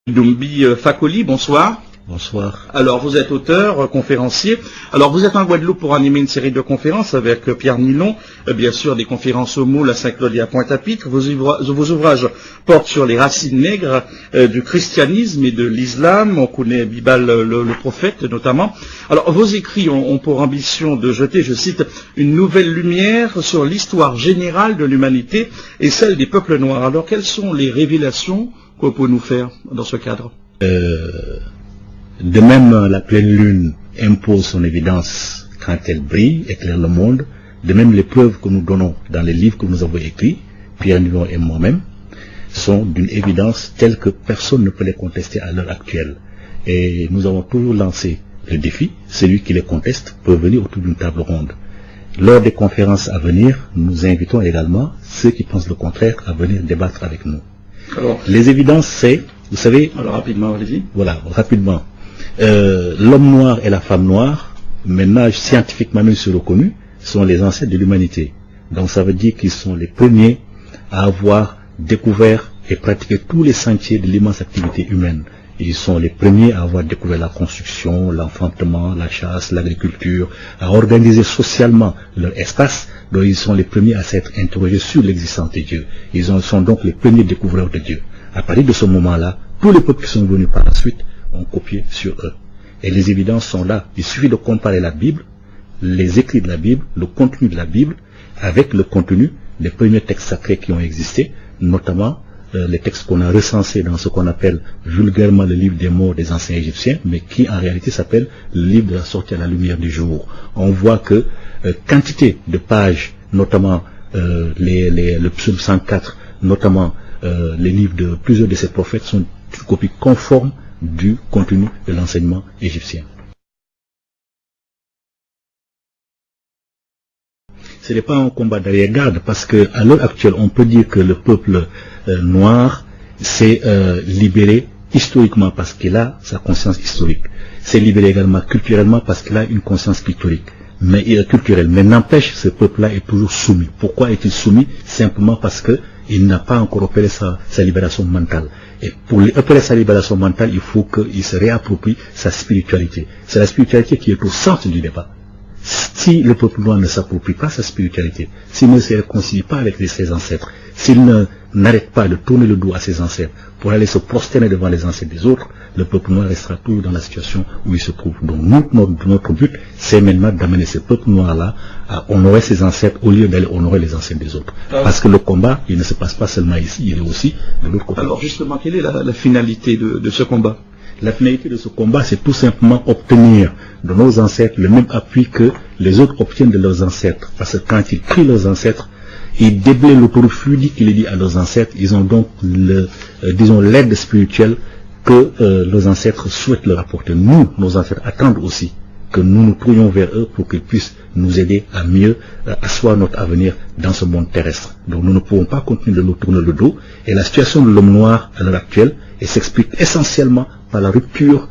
Dumbi Fakoli, bonsoir. Bonsoir. Alors, vous êtes auteur, conférencier. Alors, vous êtes en Guadeloupe pour animer une série de conférences avec Pierre Nilon, bien sûr, des conférences au Moule à Saint-Claude et à Pointe-à-Pitre. Vos ouvrages portent sur les racines nègres du christianisme et de l'islam. On connaît Bibal, le prophète, notamment. Alors, vos écrits ont pour ambition de jeter, je cite, une nouvelle lumière sur l'histoire générale de l'humanité et celle des peuples noirs. Alors, quelles sont les révélations qu'on peut nous faire dans ce cadre? De même, la pleine lune impose son évidence quand elle brille, éclaire le monde. De même, les preuves que nous donnons dans les livres que nous avons écrits, Pierre Nilon et moi-même, sont d'une évidence telle que personne ne peut les contester à l'heure actuelle. Et nous avons toujours lancé le défi, celui qui les conteste peut venir autour d'une table ronde. Lors des conférences à venir, nous invitons également ceux qui pensent le contraire à venir débattre avec nous. Alors, les évidences, c'est, vous savez... Alors, rapidement, allez-y. Voilà, rapidement. L'homme noir et la femme noire, maintenant scientifiquement même reconnu, sont les ancêtres de l'humanité. Donc ça veut dire qu'ils sont les premiers à avoir découvert et pratiqué tous les sentiers de l'immense activité humaine. Ils sont les premiers à avoir découvert la construction, l'enfantement, la chasse, l'agriculture, à organiser socialement leur espace. Donc ils sont les premiers à s'être interrogés sur l'existence de Dieu. Ils sont donc les premiers découvreurs de Dieu. À partir de ce moment-là, tous les peuples qui sont venus par la suite ont copié sur eux. Et les évidences sont là. Il suffit de comparer la Bible, les écrits de la Bible, le contenu de la Bible, avec le contenu des premiers textes sacrés qui ont existé, notamment les textes qu'on a recensés dans ce qu'on appelle vulgairement le livre des morts des anciens Égyptiens, mais qui en réalité s'appelle le livre de la sortie à la lumière du jour. On voit que quantité de pages, notamment le psaume 104, notamment les livres de plusieurs de ces prophètes sont une copie conforme du contenu de l'enseignement égyptien. Ce n'est pas un combat d'arrière-garde parce qu'à l'heure actuelle, on peut dire que le peuple noir s'est libéré historiquement parce qu'il a sa conscience historique. S'est libéré également culturellement parce qu'il a une conscience culturelle. Mais n'empêche, ce peuple-là est toujours soumis. Pourquoi est-il soumis? Simplement parce qu'il n'a pas encore opéré sa libération mentale. Et pour opérer sa libération mentale, il faut qu'il se réapproprie sa spiritualité. C'est la spiritualité qui est au centre du débat. Si le peuple noir ne s'approprie pas sa spiritualité, s'il ne se réconcilie pas avec ses ancêtres, s'il n'arrête pas de tourner le dos à ses ancêtres pour aller se prosterner devant les ancêtres des autres, le peuple noir restera toujours dans la situation où il se trouve. Donc notre but, c'est maintenant d'amener ce peuple noir-là à honorer ses ancêtres au lieu d'aller honorer les ancêtres des autres. Parce que le combat, il ne se passe pas seulement ici, il est aussi de l'autre côté. Alors justement, quelle est la finalité de ce combat? La finalité de ce combat, c'est tout simplement obtenir de nos ancêtres le même appui que les autres obtiennent de leurs ancêtres. Parce que quand ils crient leurs ancêtres, ils déblaient l'autoroute fluidique qui les dit à leurs ancêtres. Ils ont donc l'aide spirituelle que leurs ancêtres souhaitent leur apporter. Nous, nos ancêtres, attendent aussi que nous nous tournions vers eux pour qu'ils puissent nous aider à mieux asseoir notre avenir dans ce monde terrestre. Donc nous ne pouvons pas continuer de nous tourner le dos. Et la situation de l'homme noir à l'heure actuelle s'explique essentiellement par la rupture